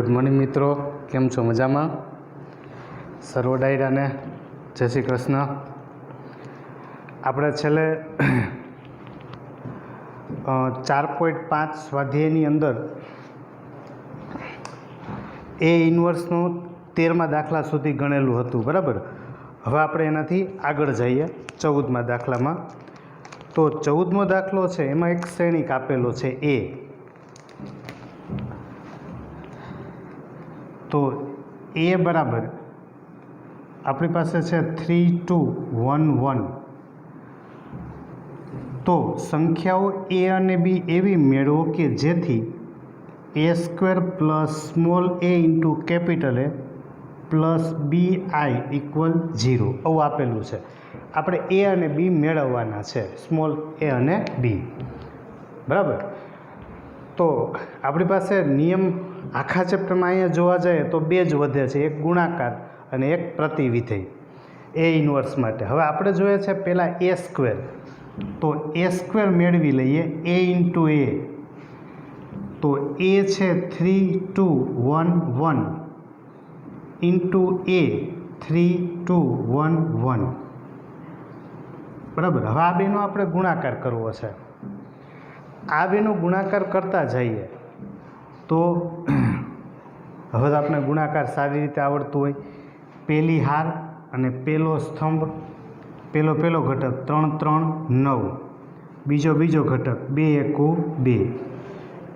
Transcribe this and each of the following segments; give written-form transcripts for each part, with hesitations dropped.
Good morning मित्रों, केम छो? मजामां? सर्व डायराने जय श्री कृष्ण। આપણે છેલ્લે 4.5 સ્વાધ્યાયની અંદર એ ઇન્વર્સનું 13મા દાખલા સુધી ગણેલું હતું, બરાબર? હવે આપણે એનાથી આગળ જઈએ 14મા દાખલામાં. તો 14મો દાખલો છે એમાં એક શ્રેણિક આપેલો છે એ. તો એ બરાબર આપણી પાસે છે 3 2 1 1. તો સંખ્યાઓ એ અને બી એવી મેળવો કે જેથી a² plus small a into capital A plus bi equal 0. આવું આપેલું છે. આપણે એ અને બી મેળવવાના છે, સ્મોલ એ અને બી, બરાબર? તો આપણી પાસે નિયમ આખા ચેપ્ટરમાં અહીંયા જોવા જઈએ તો બે જ વધે છે, એક ગુણાકાર અને એક પ્રતિવિધેય એ ઇન્વર્સ માટે. હવે આપણે જોઈએ છે પહેલાં a². તો a² મેળવી લઈએ, a ઇન્ટુ એ. તો એ છે 3 2 1 1 ઇન્ટુ એ 3 2 1 1, બરાબર? હવે આ બેનો આપણે ગુણાકાર કરવો છે. આ બેનો ગુણાકાર કરતા જઈએ તો હવે તો આપણે ગુણાકાર સારી રીતે આવડતું હોય. પહેલી હાર અને પહેલો સ્તંભ, પહેલો ઘટક 3 3 9, બીજો ઘટક 2 એકુ 2,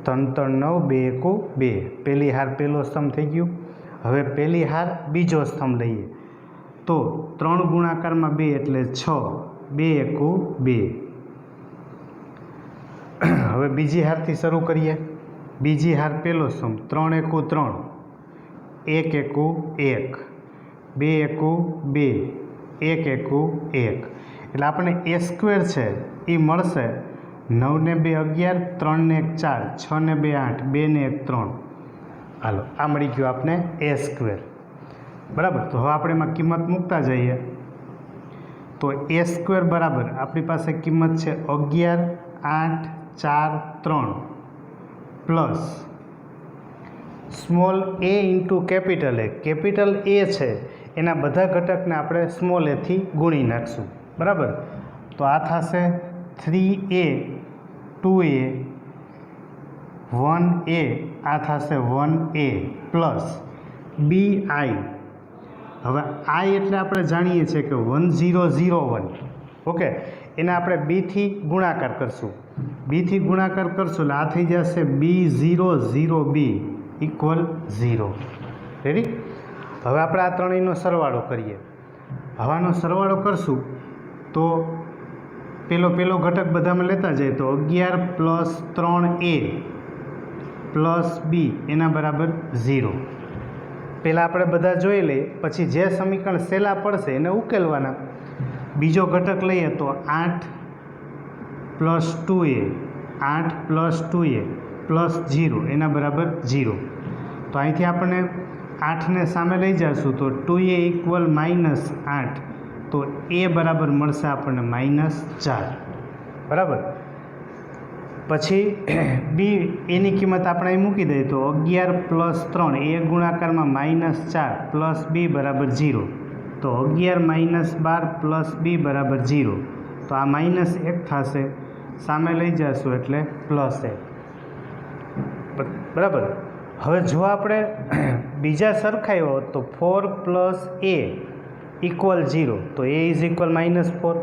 3 3 9, 2 એકુ 2. પહેલી હાર પહેલો સ્તંભ થઈ ગયું. હવે પહેલી હાર બીજો સ્તંભ લઈએ તો 3 ગુણાકારમાં 2 એટલે 6, 2 એકુ 2. હવે બીજી હારથી શરૂ કરીએ. બીજી હાર પહેલો સ્તંભ 3 એકુ 3, 1 એકુ 1, 2 એકુ 2, 1 એકુ 1. એટલે આપણને a² છે એ મળશે 9 ને 2 11, 3 ને 1 4, 6 ને 2 8, 2 ને 1 3. હાલો, આ મળી ગયું આપણે a², બરાબર? તો હવે આપણે એમાં કિંમત મૂકતા જઈએ. તો a² બરાબર આપણી પાસે કિંમત છે 11 8 4 3 પ્લસ સ્મોલ એ ઇન્ટુ કેપિટલ એ. કેપિટલ એ છે એના બધા ઘટકને આપણે સ્મોલ એથી ગુણી નાખશું, બરાબર? તો આ થશે 3a 2a 1a, આ થશે 1a પ્લસ bi. હવે i એટલે આપણે જાણીએ છીએ કે 1001, ઓકે? એને આપણે બીથી ગુણાકાર કરશું. બીથી ગુણાકાર કરશું એટલે આ થઈ જશે b00b ઇક્વલ 0. રેડી? હવે આપણે આ ત્રણેયનો સરવાળો કરીએ. હવાનો સરવાળો કરશું તો પહેલો ઘટક બધામાં લેતા જઈએ તો 11 પ્લસ 3a પ્લસ b એના બરાબર 0. પહેલાં આપણે બધા જોઈ લઈએ, પછી જે સમીકરણ સહેલા પડશે એને ઉકેલવાના. બીજો ઘટક લઈએ તો 8 plus 2a, 8 plus 2a plus 0 એના બરાબર 0. તો અહીંથી આપણે 8ને સામે લઈ જઈશું તો 2a ઇક્વલ -8. તો એ બરાબર મળશે આપણને -4, બરાબર? પછી બી એની કિંમત આપણે અહીં મૂકી દઈએ તો 11 પ્લસ 3 એ ગુણાકારમાં -4 પ્લસ બી બરાબર 0. તો 11 -12 પ્લસ બી બરાબર 0. તો આ -1 થશે, સામે લઈ જઈશું એટલે +1, બરાબર? હવે જો આપણે બીજા સરખાવ્યો તો 4 પ્લસ એ ઇક્વલ 0, તો A is equal -4.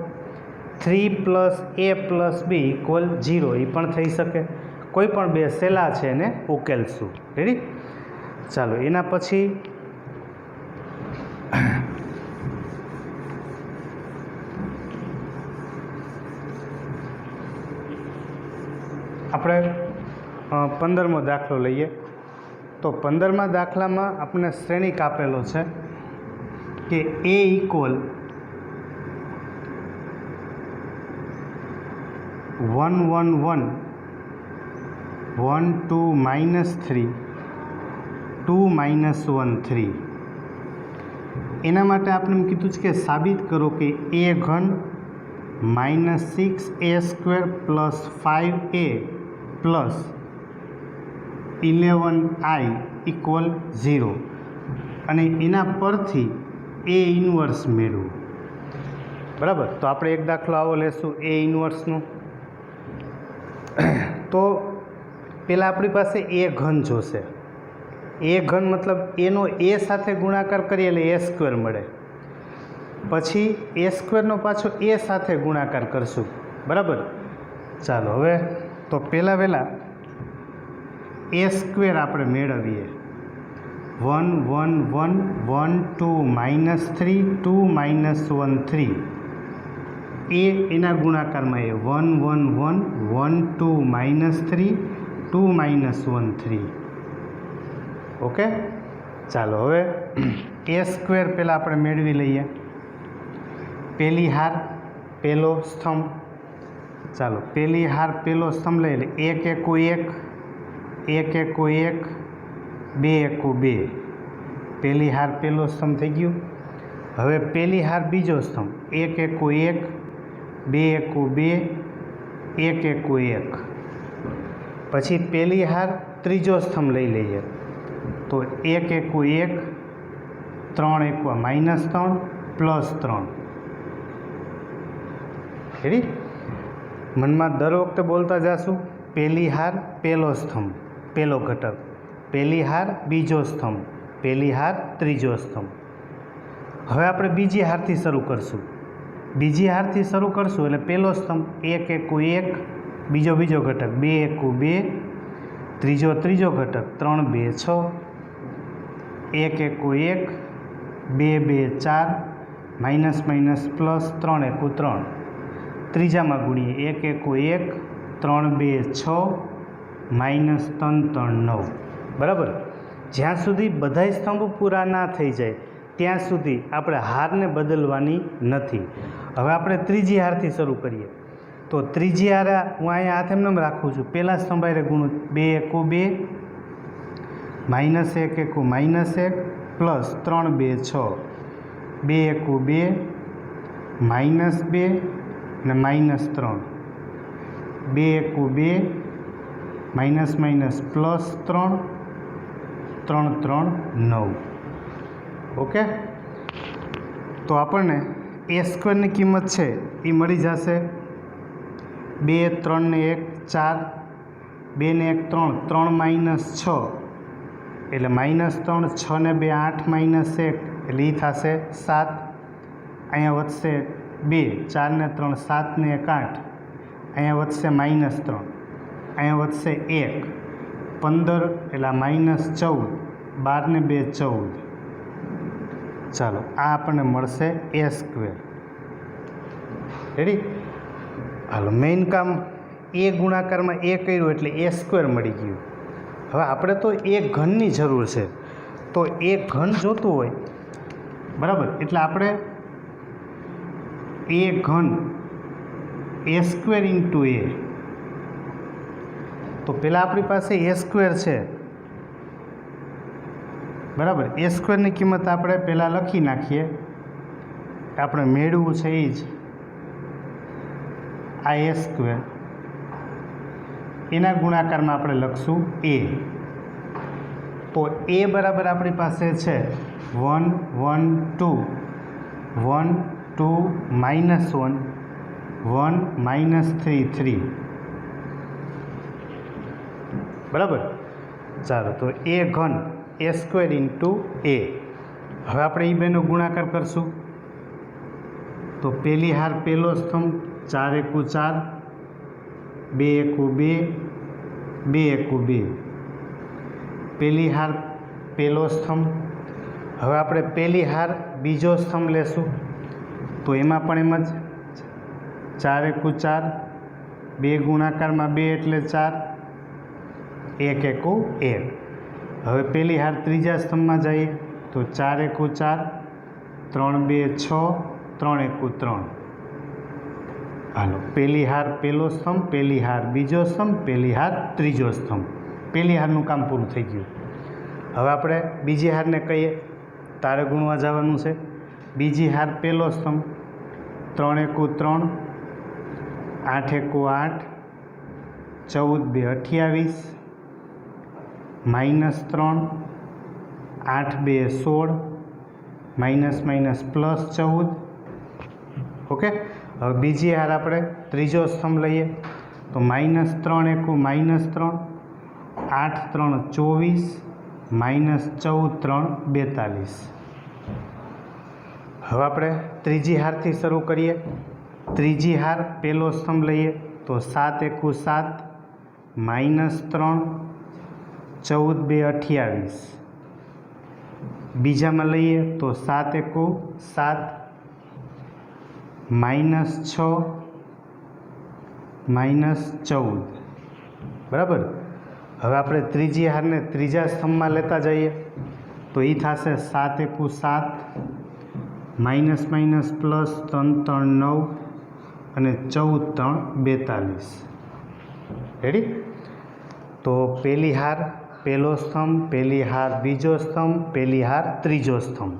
3 plus A plus B equal 0, એ પણ થઈ શકે. કોઈ પણ બે સહેલા છે એને ઉકેલશું. રેડી? ચાલો, એના પછી આપણે 15મો દાખલો લઈએ. તો 15મા દાખલામાં આપણને શ્રેણિક આપેલો છે કે a ઇક્વલ 1 1 1 1 2 -3 2 -1 3. એના માટે આપણે એમ કીધું છે કે સાબિત કરો કે a³ -6a² plus 5a plus 11i equal 0 અને એના પરથી એ ઇન્વર્સ મેળવું. બરાબર, તો આપણે એક દાખલો આવો લેશું એ ઇન્વર્સનો. તો પહેલાં આપણી પાસે એ ઘન જોશે. એ ઘન મતલબ એનો એ સાથે ગુણાકાર કરીએ એટલે એ સ્ક્વેર મળે. પછી એ સ્ક્વેરનો પાછો એ સાથે ગુણાકાર કરશું. બરાબર, ચાલો હવે તો પહેલાં એ સ્ક્વેર આપણે મેળવીએ. 1 1 1 1 2 -3 2 -1 3 એ એના ગુણાકારમાં એ 1 1 1 1 2 -3 2 -1 3. ઓકે, ચાલો હવે એ સ્ક્વેર પહેલાં આપણે મેળવી લઈએ. પહેલી હાર પહેલો સ્તંભ. ચાલો પહેલી હાર પહેલો સ્તંભ લઈ લે. 1 એકુ 1 1 એકુ 1 2 એકુ 2. પહેલી હાર પહેલો સ્તંભ થઈ ગયું. હવે પહેલી હાર બીજો સ્તંભ. 1 એકુ 1 2 એકુ 2 1 એકુ 1. પછી પહેલી હાર ત્રીજો સ્તંભ લઈ લઈએ. તો 1 એકુ 1 3 એકુ -3 +3. રેડી? મનમાં દર વખતે બોલતા જશું. પહેલી હાર પહેલો સ્તંભ પહેલો ઘટક, પહેલી હાર બીજો સ્તંભ, પહેલી હાર ત્રીજો સ્તંભ. હવે આપણે બીજી હારથી શરૂ કરશું. બીજી હારથી શરૂ કરશું એટલે પહેલો સ્તંભ 1 એકુ 1 બીજો ઘટક 2 એકુ 2 ત્રીજો ઘટક 3 2 6 1 એકુ 1 2 2 4 -+3 એકુ 3. ત્રીજામાં ગુણીએ 1 એકુ 1 3 2 6 -3 3 9. બરાબર, જ્યાં સુધી બધાય સ્તંભ પૂરા ના થઈ જાય ત્યાં સુધી આપણે હારને બદલવાની નથી. હવે આપણે ત્રીજી હારથી શરૂ કરીએ. તો ત્રીજી હાર હું અહીંયા હાથ એમને રાખું છું. પહેલાં સ્તંભ હારે ગુણું 2 એકુ 2 -1 એકુ -1 +3 2 6 2 એકુ 2 -2 ને -3 2 એકુ 2 +3 3 3 9. ઓકે, તો આપણને એ સ્ક્વેરની કિંમત છે એ મળી જશે 2 3 ને 1 4 2 ને 1 3 3 -6 એટલે -3 6 ને 2 8 -1 એટલે એ થશે 7. અહીંયા વધશે 2 4 ને 3 7 ને 1 8. અહીંયા વધશે -3. અહીંયા વધશે 1 15 એટલે -14 12 ને 2 14. ચાલો આ આપણને મળશે એ સ્ક્વેર. રેડી? હાલો, મેઇન કામ એ ગુણાકારમાં એ કર્યું એટલે એ સ્ક્વેર મળી ગયું. હવે આપણે તો એ ઘનની જરૂર છે. તો એ ઘન જોતું હોય બરાબર એટલે આપણે એ ઘન એ સ્ક્વેર ઇન્ટુ એ. તો પહેલાં આપણી પાસે એ સ્ક્વેર છે બરાબર. એ સ્ક્વેરની કિંમત આપણે પહેલાં લખી નાખીએ. આપણે મેળવવું છે એ જ આ એ સ્ક્વેર. એના ગુણાકારમાં આપણે લખશું એ. તો એ બરાબર આપણી પાસે છે 1 1 2 1 2 -1 1 -3 3. બરાબર, ચાલો તો એ ઘન એ સ્ક્વેર ઇન્ટુ એ. હવે આપણે એ બેનો ગુણાકાર કરશું. તો પહેલી હાર પહેલો સ્તંભ 4 એકુ 4 2 એકુ 2 2 એકુ 2. પહેલી હાર પહેલો સ્તંભ. હવે આપણે પહેલી હાર બીજો સ્તંભ લેશું. તો એમાં પણ એમ જ 4 એકુ 4 2 ગુણાકારમાં 2 એટલે 4 1 એકુ 1. હવે પહેલી હાર ત્રીજા સ્તંભમાં જઈએ તો 4 એકુ 4 3 2 6 3 એકુ 3. હાલો, પહેલી હાર પહેલો સ્તંભ, પહેલી હાર બીજો સ્તંભ, પહેલી હાર ત્રીજો સ્તંભ. પહેલી હારનું કામ પૂરું થઈ ગયું. હવે આપણે બીજી હારને કહીએ તારે ગુણવા જવાનું છે. બીજી હાર પહેલો સ્તંભ 3 એકુ 3 8 એકુ 8 14 2 28 -3, 8 2 16, માઇનસ માઇનસ +14. ઓકે, હવે બીજી હાર આપણે ત્રીજો સ્તંભ લઈએ તો -3 × 3, 8 3 24, -14 3 42. હવે આપણે ત્રીજી હારથી શરૂ કરીએ. ત્રીજી હાર પહેલો સ્તંભ લઈએ તો 7 1 7, -3, 14 2 28. બીજામાં લઈએ તો 7 1 7, -6, -14. બરાબર. હવે આપણે ત્રીજી હારને ત્રીજા સ્તંભમાં લેતા જઈએ તો એ થશે 7 1 7, માઇનસ માઇનસ પ્લસ 3 3 9 અને 14 3 42. રેડી. તો પહેલી હાર પહેલો સ્તંભ, પહેલી હાર બીજો સ્તંભ, પહેલી હાર ત્રીજો સ્તંભ,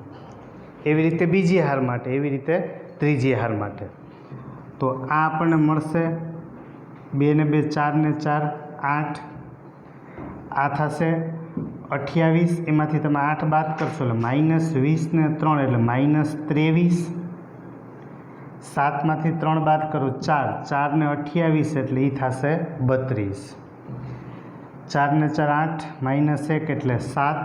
એવી રીતે બીજી હાર માટે, એવી રીતે ત્રીજી હાર માટે. તો આ આપણને મળશે 2 ને 2 4 ને 4 8, આ થશે 28. એમાંથી તમે 8 બાદ કરશો એટલે -20 ને 3 એટલે -23. 7માંથી 3 બાદ કરો 4, 4 ને 28 એટલે એ થશે 32. 4 ને 4 8, -1 એટલે 7,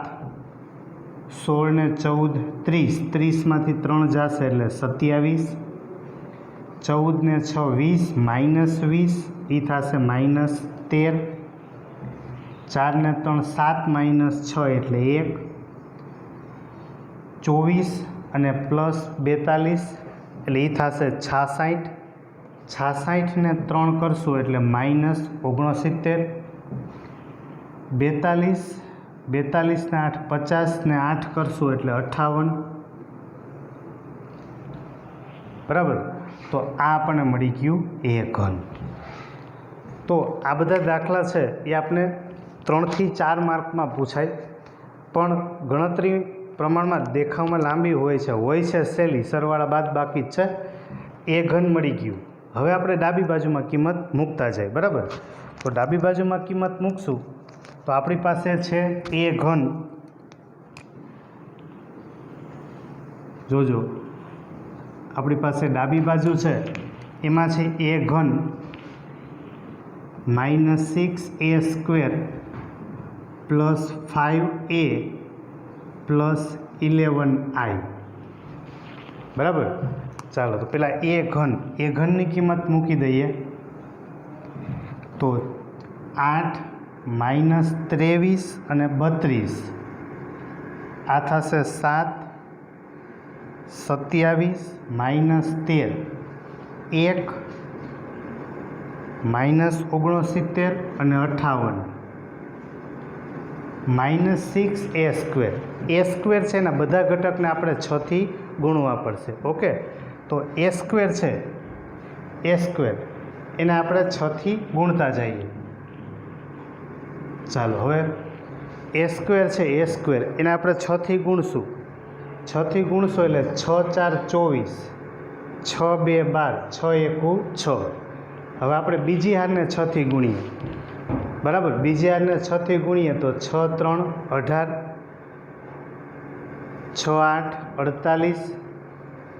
16 ને 14 30, 30માંથી 3 જશે એટલે 27, 14 ને 6 20, -20 એ થશે -13. 4 ને 3 7, -6 એટલે 1, 24 અને +42 એટલે એ થશે 66. 66 ને 3 કરશું એટલે -69. 42, 42 ને 8 50 ને 8 કરશું એટલે 58. બરાબર. તો આ આપણને મળી ગયું એ ઘન. તો આ બધા દાખલા છે એ આપણે 3 થી 4 માર્કમાં પૂછાય, પણ ગણતરી પ્રમાણમાં દેખાવમાં લાંબી હોય છે સહેલી, સરવાળા બાદ બાકી જ છે. એ ઘન મળી ગયું. હવે આપણે ડાબી બાજુમાં કિંમત મૂકતા જાય. બરાબર. તો ડાબી બાજુમાં કિંમત મૂકશું તો આપણી પાસે છે એ ઘન. જોજો, આપણી પાસે ડાબી બાજુ છે એમાં છે એ ઘન -6a² + 5a + 11i. બરાબર. ચાલો તો પેલા એ ઘનની કિંમત મૂકી દઈએ તો 8 -23 અને 32, આ થશે 7, 27 -13 1, -69 અને 58. -6a². a² છે ને બધા ઘટકને આપણે 6 થી ગુણવા પડશે. ઓકે. તો a² છે, a² એને આપણે 6 થી ગુણતા જઈએ. ચાલો હવે a² છે, a² એને આપણે 6 થી ગુણશું. 6 થી ગુણશો એટલે 6 4 24, 6 2 12, 6 1 6. હવે આપણે બીજી હારને 6 થી ગુણીએ. બરાબર. બીજી હારને 6 થી ગુણીએ તો 6 3 18, 6 8 48,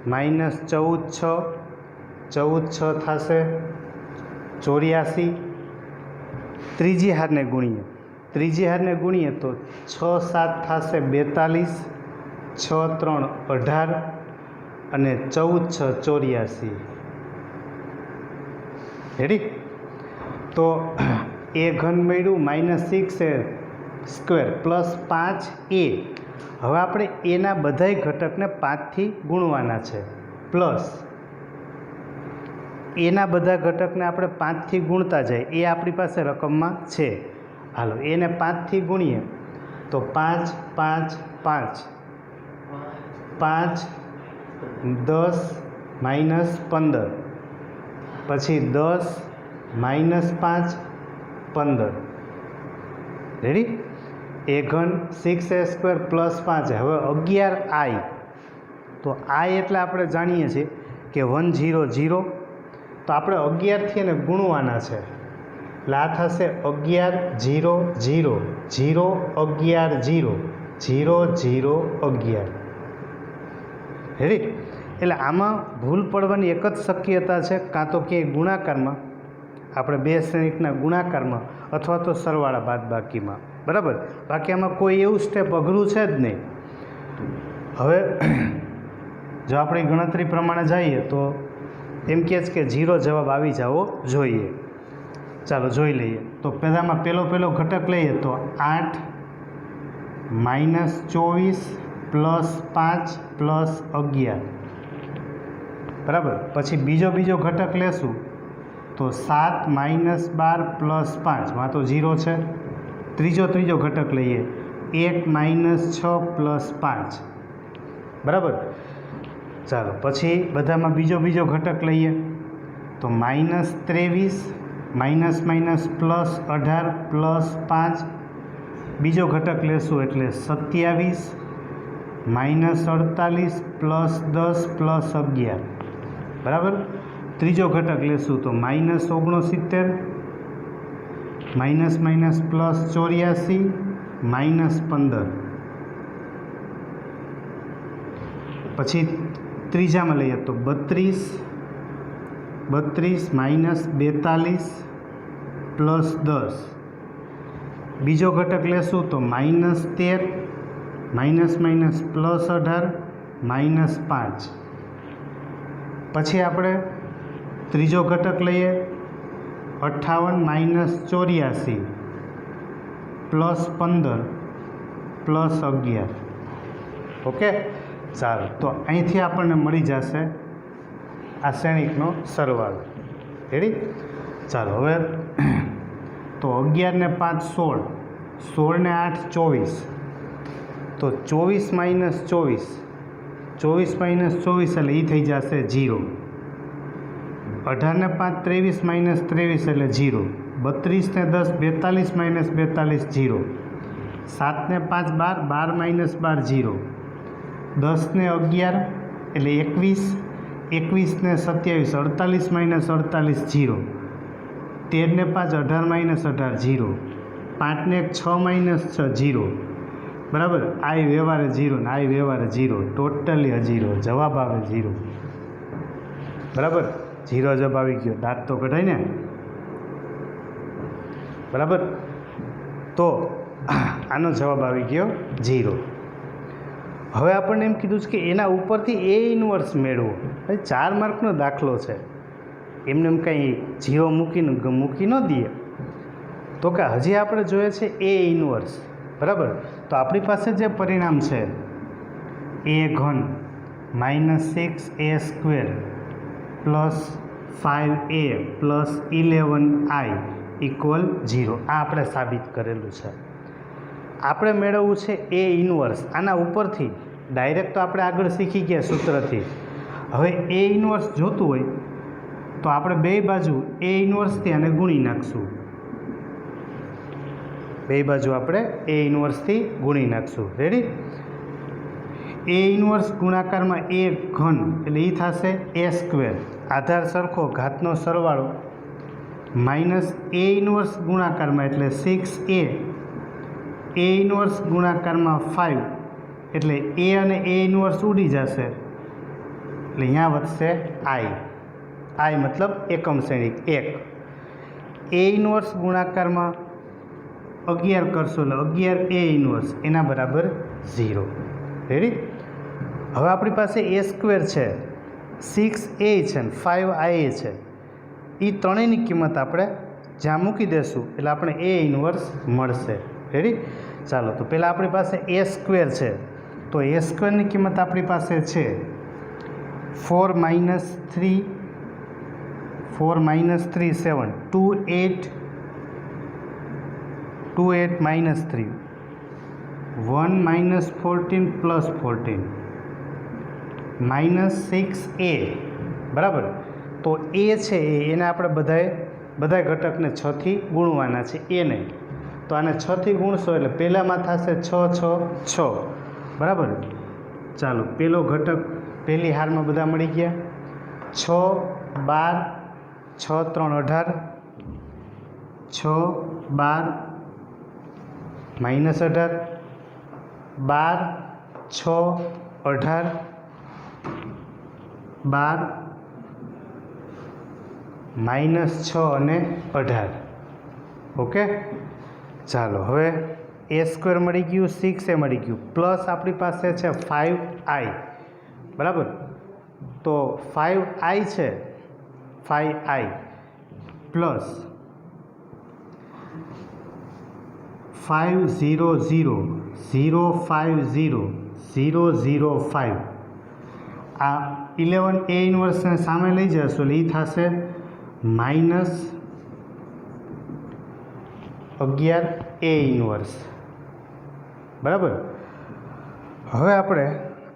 -14 6, 14 6 થશે 84. ત્રીજી હારને ગુણીએ તો 6 7 થશે 42, 6 3 18 અને 14 6 84. રેડી. તો એ ઘન મળ્યું -6a² + 5a. હવે આપણે એના બધાય ઘટકને 5 થી ગુણવાના છે, પ્લસ એના બધા ઘટકને આપણે 5 થી ગુણતા જાય એ આપણી પાસે રકમમાં છે. હાલો એને 5 થી ગુણીએ તો 5 5 5, 5 10 -15, પછી 10 -5 15. રેડી. એ ઘન 6a² + 5. હવે 11i. તો i એટલે આપણે જાણીએ છીએ કે 100. તો આપણે 11 થી એને ગુણવાના છે એટલે આ થશે 11 0 0 0 11 0 0 0 11 રેડી। એટલે આમાં ભૂલ પડવાની એક જ શક્યતા છે, કાં તો ક્યાંય ગુણાકારમાં, આપણે બે શ્રેણિકના ગુણાકારમાં, અથવા તો સરવાળા બાદબાકીમાં, બરાબર। બાકી આમાં કોઈ એવું સ્ટેપ અઘરું છે જ નહીં। હવે જો આપણી ગણતરી પ્રમાણે જઈએ તો એમ કહે છે કે 0 જવાબ આવી જવો જોઈએ। ચાલો જોઈ લઈએ। તો પહેલામાં પહેલો ઘટક લઈએ તો 8 -24 +5 +11 બરાબર। પછી બીજો ઘટક લેશું તો 7 -12 +5, માં તો 0 છે। ત્રીજો ઘટક લઈએ 1 -6 +5 બરાબર। ચાલો પછી બધામાં બીજો ઘટક લઈએ તો -23 -18 +5, બીજો ઘટક લેશું એટલે 27 -48 +10 +11 બરાબર। ત્રીજો ઘટક લેશું તો -69 +84 -15, પછી ત્રીજામાં લઈએ તો 32 -42 +10, બીજો ઘટક લેશું તો -13 +18 -5, પછી આપણે ત્રીજો ઘટક લઈએ 58 -84 +15 +11 ઓકે। ચાલો તો અહીંથી આપણને મળી જશે આ શ્રેણિકનો સરવાળો રેડી। ચાલો હવે તો 11 ને 5 16, 16 ને 8 24, તો 24 -24 એટલે એ થઈ જશે 0। 18 ને 5 23 -23 એટલે 0। 32 ને 10 42 -42 0। 7 ને 5 12 12 -12 0। 10 ને 11 એટલે 21, 21 ને 27 48 -48 0। 13 ને 5 18 -18 0। 5 ને 6 -6 0 બરાબર। આ વ્યવહારે 0 ને આ વ્યવહારે 0, ટોટલી 0, જવાબ આવે 0 બરાબર। 0 જવાબ આવી ગયો, દાંત તો કઢાય ને બરાબર। તો આનો જવાબ આવી ગયો 0। હવે આપણને એમ કીધું છે કે એના ઉપરથી A ઇન્વર્સ મેળવો। હવે 4 માર્કનો દાખલો છે, એમને એમ કંઈ 0 મૂકી ન દઈએ, તો કે હજી આપણે જોઈએ છે A ઇન્વર્સ બરાબર। તો આપણી પાસે જે પરિણામ છે A3 -6A² +5A +11I = 0, આ આપણે સાબિત કરેલું છે। આપણે મેળવવું છે A ઇન્વર્સ આના ઉપરથી, ડાયરેક્ટ તો આપણે આગળ શીખી ગયા સૂત્રથી। હવે A ઇન્વર્સ જોતું હોય તો આપણે બે બાજુ A ઇન્વર્સથી આને ગુણી નાખશું, બે બાજુ આપણે A ઇન્વર્સથી ગુણી નાખશું રેડી। A ઇન્વર્સ ગુણાકારમાં A3 એટલે એ થશે A², આધાર સરખો ઘાતનો સરવાળો, માઇનસ A ઇન્વર્સ ગુણાકારમાં એટલે 6A, A ઇન્વર્સ ગુણાકારમાં 5 એટલે A અને A ઇન્વર્સ ઉડી જશે એટલે અહીંયા વધશે I મતલબ એકમ શ્રેણિક 1। A ઇન્વર્સ ગુણાકારમાં 11 કરશો એટલે 11A ઇન્વર્સ એના બરાબર 0 રેડી। હવે આપણી પાસે A² છે, 6A છે ને 5IA છે, એ ત્રણેયની કિંમત આપણે જ્યાં મૂકી દેશું એટલે આપણે A ઇન્વર્સ મળશે રેડી। ચાલો તો પહેલાં આપણી પાસે A² છે, તો A² ની કિંમત આપણી પાસે છે 4 - 3 7 28 -3 1 -14 +14 -6A બરાબર। તો A છે એને આપણે બધા ઘટકને 6 થી ગુણવાના છે એને, તો આને 6 થી ગુણશો એટલે પહેલામાં થશે 6 6 6 બરાબર। ચાલો પહેલો ઘટક પહેલી હારમાં બધા મળી ગયા, 6 12 6 3 18 6 12 -18 12 6 18 12 -6 અને 18 ઓકે। ચાલો હવે a² મળી ગયું, 6a મળી ગયું, પ્લસ આપણી પાસે છે 5i બરાબર। તો 5i છે, 5i પ્લસ 500 050 005 આ 11a ઇન્વર્સને સામે લઈ જશો એટલે એ થશે -11a ઇન્વર્સ બરાબર। હવે આપણે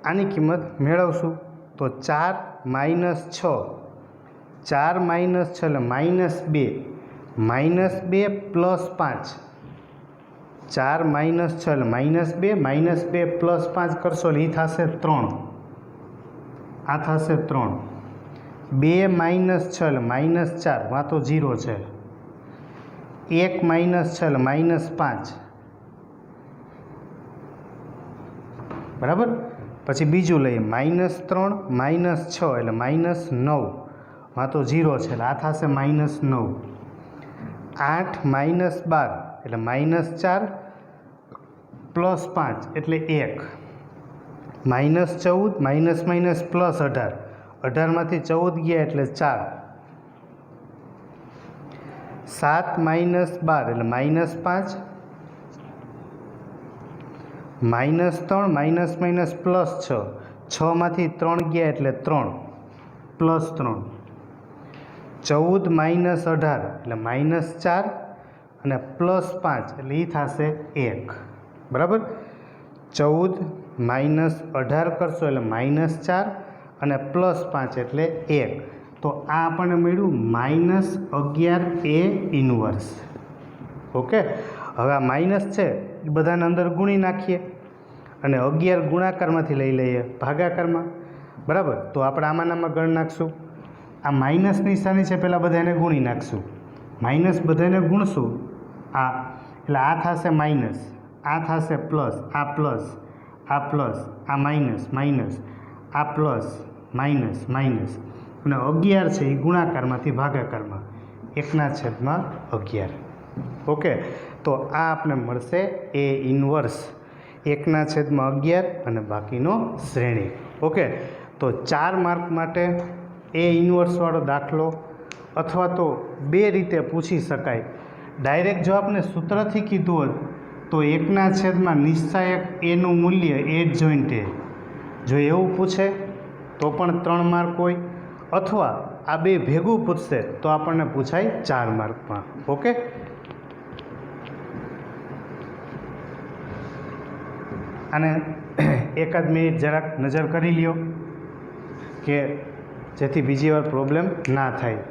આની કિંમત મેળવશું તો 4 - 6 4 - 6 એટલે -2 -2 પ્લસ 5 4 - 6 એટલે -2 -2 પ્લસ 5 કરશો એટલે એ થશે 3 આ થશે 3 2 - 6 એટલે -4 માં તો 0 છે 1 - 6 એટલે -5 બરાબર। પછી બીજું લઈએ -3 - 6 એટલે -9 માં તો 0 છે એટલે આ થશે -9 8 - 12 એટલે -4 પ્લસ 5 એટલે 1 -14 પ્લસ 18 18માંથી 14 ગયા એટલે 4 7 - 12 એટલે -5 -3 પ્લસ 6 6માંથી 3 ગયા એટલે 3 પ્લસ 3 14 - 18 એટલે -4 અને પ્લસ 5 એટલે એ થશે 1 બરાબર। 14 - 18 કરશો એટલે -4 અને પ્લસ 5 એટલે 1 તો આ આપણને મળ્યું -11a ઇન્વર્સ ઓકે। હવે આ માઇનસ છે એ બધાને અંદર ગુણી નાખીએ અને 11 ગુણાકારમાંથી લઈ લઈએ ભાગાકારમાં બરાબર। તો આપણે આમાંનામાં ગણ નાખશું આ માઇનસ નિશાની છે પહેલાં બધાને ગુણી નાખશું માઇનસ બધાને ગુણશું આ એટલે આ થશે માઇનસ આ થશે પ્લસ આ પ્લસ આ પ્લસ આ માઇનસ માઇનસ આ પ્લસ માઇનસ માઇનસ અને 11 છે એ ગુણાકારમાંથી ભાગાકારમાં 1/11 ઓકે। તો આ આપણે મળશે એ ઇન્વર્સ 1/11 અને બાકીનો શ્રેણી ઓકે। તો 4 માર્ક માટે એ ઇન્વર્સવાળો દાખલો અથવા તો બે રીતે પૂછી શકાય। ડાયરેક્ટ જો આપણે સૂત્રથી કીધું હોત તો 1/, નિશ્ચાયક એનું મૂલ્ય એડજોઇન્ટ એ જો એવું પૂછે તો પણ 3 માર્ક હોય અથવા આ બે ભેગું પૂછશે તો આપણને પૂછાય 4 માર્કમાં ઓકે। અને એકાદ મિનિટ જરાક નજર કરી લ્યો કે જેથી બીજી વાર પ્રોબ્લેમ ના થાય।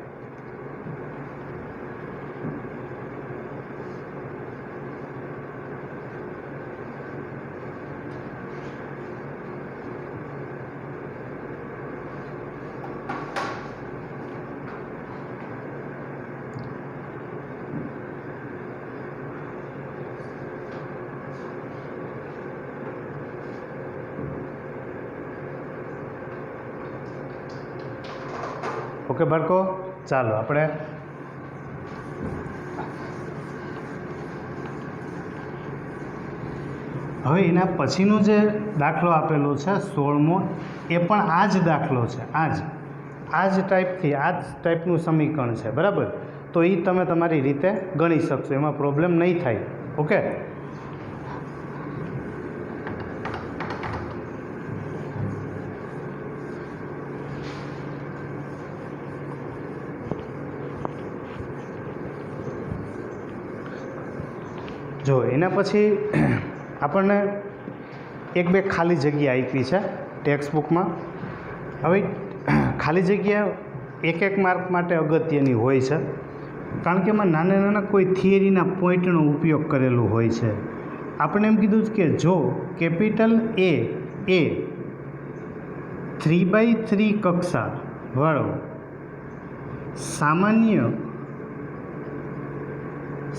ઓકે બાળકો ચાલો આપણે હવે એના પછીનો જે દાખલો આપેલો છે 16મો એ પણ આ જ દાખલો છે આ જ ટાઈપનું સમીકરણ છે બરાબર। તો એ તમે તમારી રીતે ગણી શકશો એમાં પ્રોબ્લેમ નહીં થાય ઓકે। જો એના પછી આપણને એક બે ખાલી જગ્યા આપી છે ટેક્સ્ટ બુકમાં। હવે ખાલી જગ્યા એક માર્ક માટે અગત્યની હોય છે કારણ કે એમાં નાના નાના કોઈ થિયરીના પોઈન્ટનો ઉપયોગ કરેલો હોય છે। આપણે એમ કીધું કે જો કેપિટલ એ 3/3 કક્ષા વાળો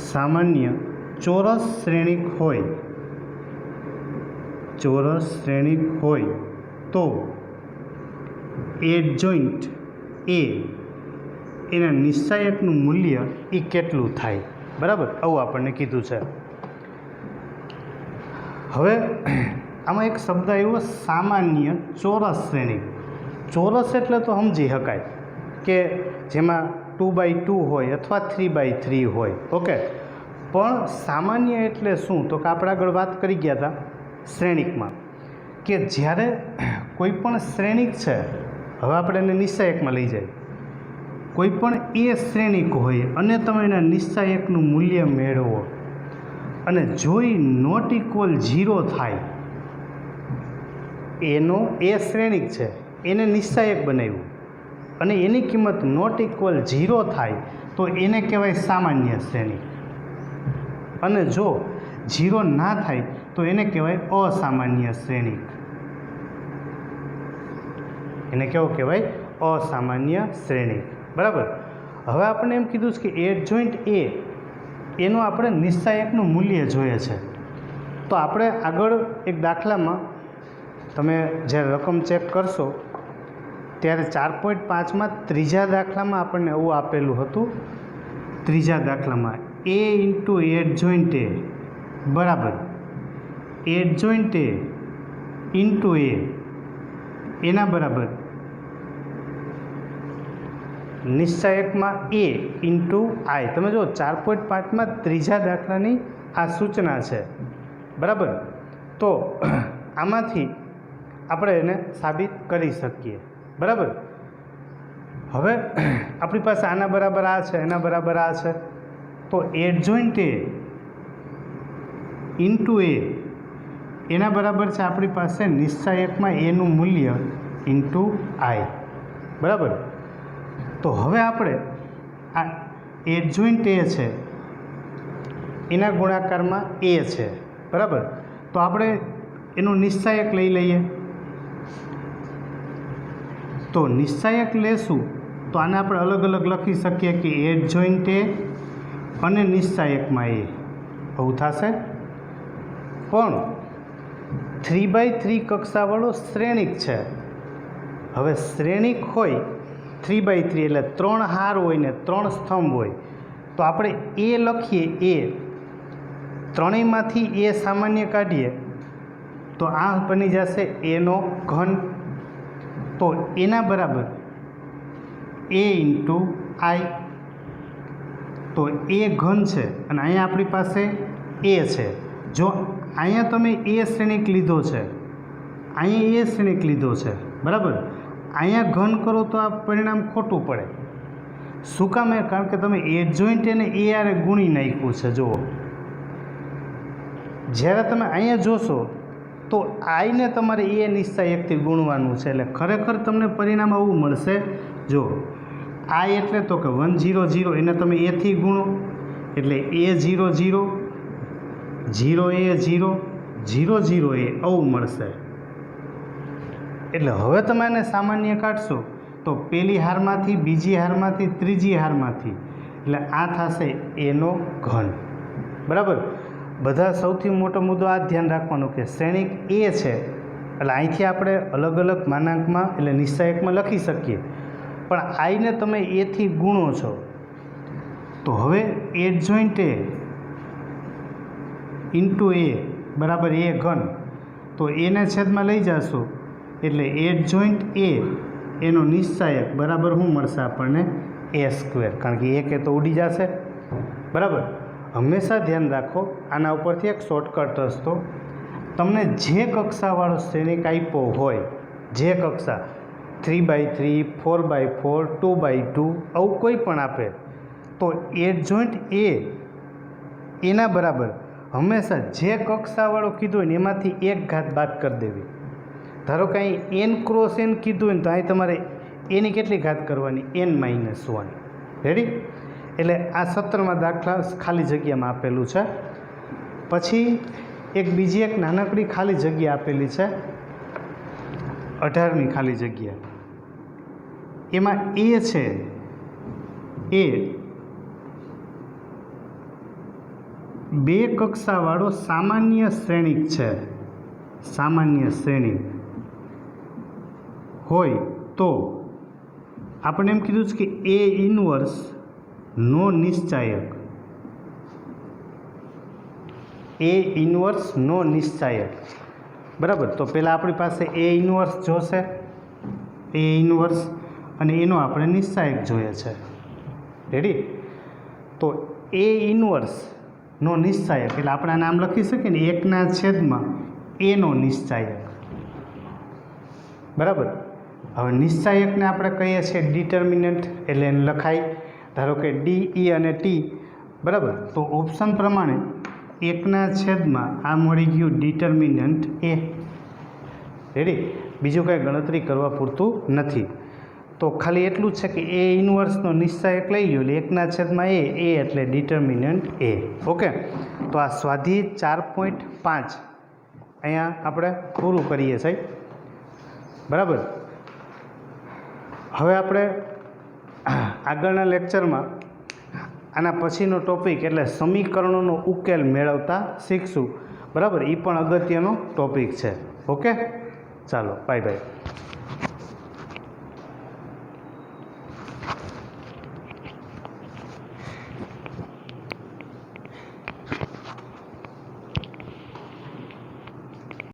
સામાન્ય ચોરસ શ્રેણિક હોય તો એડજોઇન્ટ એ એના નિશ્ચાયકનું મૂલ્ય એ કેટલું થાય, બરાબર, આવું આપણને કીધું છે. હવે આમાં એક શબ્દ આવ્યો સામાન્ય ચોરસ શ્રેણિક. ચોરસ એટલે તો સમજી શકાય કે જેમાં 2x2 હોય અથવા 3x3 હોય, ઓકે. પણ સામાન્ય એટલે શું, તો કે આપણે આગળ વાત કરી ગયા હતા શ્રેણિકમાં કે જ્યારે કોઈ પણ શ્રેણિક છે, હવે આપણે એને નિશ્ચાયકમાં લઈ જાય, કોઈ પણ એ શ્રેણિક હોય અને તમે એના નિશ્ચાયકનું મૂલ્ય મેળવો અને જો એ નોટ ઇક્વલ 0 થાય, એનો એ શ્રેણિક છે એને નિશ્ચાયક બનાવ્યું અને એની કિંમત નોટ ઇક્વલ 0 થાય તો એને કહેવાય સામાન્ય શ્રેણિક. અને જો 0 ના થાય તો એને કહેવાય અસામાન્ય શ્રેણિક. એને કેવો કહેવાય? અસામાન્ય શ્રેણિક, બરાબર. હવે આપણે એમ કીધું છે કે એડજોઇન્ટ એ એનું આપણે નિશ્ચાયકનું મૂલ્ય જોઈએ છે. તો આપણે આગળ એક દાખલામાં તમે જ્યારે રકમ ચેક કરશો ત્યારે 4.5માં ત્રીજા દાખલામાં આપણને એવું આપેલું હતું. ત્રીજા દાખલામાં એ ઇન્ટુ એડજોઇન્ટ એ બરાબર એડજોઇન્ટ એ ઇન્ટુ એ એના બરાબર નિશ્ચાયકમાં એ ઇન્ટુ આઈ. તમે જો 4.5માં ત્રીજા દાખલાની આ સૂચના છે, બરાબર. તો આમાંથી આપણે એને સાબિત કરી શકીએ, બરાબર. હવે આપણી પાસે આના બરાબર આ છે, એના બરાબર આ છે, તો એડજોઇન્ટ એ ઇન્ટુ એ એના બરાબર છે આપણી પાસે નિશ્ચાયકમાં એનું મૂલ્ય ઇન્ટુ આઈ, બરાબર. તો હવે આપણે આ એડજોઇન્ટ એ છે એના ગુણાકારમાં એ છે, બરાબર. તો આપણે એનું નિશ્ચાયક લઈ લઈએ. તો નિશ્ચાયક લેશું તો આને આપણે અલગ અલગ લખી શકીએ કે એડજોઇન્ટ એ અને નિશ્ચાયકમાં એ, આવું થશે. પણ 3x3 કક્ષાવાળો શ્રેણિક છે. હવે શ્રેણિક હોય 3x3 એટલે 3 હાર હોય ને 3 સ્તંભ હોય, તો આપણે એ લખીએ એ, ત્રણેયમાંથી એ સામાન્ય કાઢીએ તો આ બની જશે એનો ઘન. તો એના બરાબર એ ઇન્ટુ આઈ. તો એ ઘન છે અને અહીંયા આપણી પાસે એ છે. જો અહીંયા તમે એ શ્રેણિક લીધો છે, અહીંયા એ શ્રેણિક લીધો છે, બરાબર. અહીંયા ઘન કરો તો આ પરિણામ ખોટું પડે. શું કામ? કારણ કે તમે એડજોઇન્ટ એને એ આરે ગુણી નાખ્યું છે. જુઓ, જ્યારે તમે અહીંયા જોશો તો આઈને તમારે એ નિશ્ચાયકથી ગુણવાનું છે, એટલે ખરેખર તમને પરિણામ આવું મળશે. જો આઈ એટલે તો કે 100 એને તમે એથી ગુણો એટલે A00 0A 0 00 એ આવું મળશે. એટલે હવે તમે આને સામાન્ય કાઢશો તો પહેલી હારમાંથી, બીજી હારમાંથી, ત્રીજી હારમાંથી, એટલે આ થશે એનો ઘન, બરાબર. બધા સૌથી મોટો મુદ્દો આ ધ્યાન રાખવાનો કે શ્રેણિક એ છે એટલે અહીંથી આપણે અલગ અલગ માનાંકમાં એટલે નિશ્ચાયકમાં લખી શકીએ, પણ આઈને તમે એથી ગુણો છો. તો હવે એડજોઇન્ટ એ ઇન્ટુ એ બરાબર એ ઘન, તો એને છેદમાં લઈ જશો એટલે એડજોઇન્ટ એ એનો નિશ્ચાયક બરાબર શું મળશે આપણને? A², કારણ કે એક એ તો ઉડી જશે, બરાબર. હંમેશા ધ્યાન રાખો, આના ઉપરથી એક શોર્ટકટ રસ્તો, તમને જે કક્ષાવાળો શ્રેણિક આપ્યો હોય, જે કક્ષા 3x3 4x4 2x2 આવું કોઈ પણ આપે, તો એડજોઇન્ટ એ એના બરાબર હંમેશા જે કક્ષાવાળો કીધું હોય ને એમાંથી એક ઘાત બાદ કરી દેવી. ધારો કે અહીં n ક્રોસ n કીધું હોય ને તો અહીં તમારે એની કેટલી ઘાત કરવાની? n-1. રેડી? એટલે આ 17મા દાખલા ખાલી જગ્યામાં આપેલું છે. પછી બીજી એક નાનકડી ખાલી જગ્યા આપેલી છે, 18મી ખાલી જગ્યા. એમાં એ છે એ બે કક્ષાવાળો સામાન્ય શ્રેણિક છે, સામાન્ય શ્રેણિક હોય તો આપણે એમ કીધું છે કે એ ઇનવર્સ નો નિશ્ચાયક, એ ઇનવર્સ નો નિશ્ચાયક, બરાબર. તો પહેલાં આપણી પાસે એ ઇનવર્સ જોશે, એ ઇનવર્સ, અને એનો આપણે નિશ્ચાયક જોઈએ છે. રેડી? તો એ ઇનવર્સ નો નિશ્ચાયક એટલે આપણે નામ લખી શકીએ ને 1/, એનો નિશ્ચાયક, બરાબર. હવે નિશ્ચાયકને આપણે કહીએ છીએ ડિટર્મિનન્ટ, એટલે એને લખાય ધારો કે ડી, ઈ અને ટી, બરાબર. તો ઓપ્શન પ્રમાણે 1/, આ મળી ગયું ડિટર્મિનન્ટ એ. રેડી? બીજું કંઈ ગણતરી કરવા પૂરતું નથી. તો ખાલી એટલું જ છે કે એ ઇનવર્સનો નિશ્ચાયક લઈ લો એટલે 1/, એ એટલે ડિટર્મિનન્ટ એ. ઓકે, તો આ સ્વાધ્યાય 4.5 અહીંયા આપણે પૂરું કરીએ સાહેબ, બરાબર. હવે આપણે આગળના લેક્ચરમાં આના પછીનો ટોપિક એટલે સમીકરણોનો ઉકેલ મેળવતા શીખશું, બરાબર. એ પણ અગત્યનો ટોપિક છે. ઓકે, ચાલો, બાય બાય.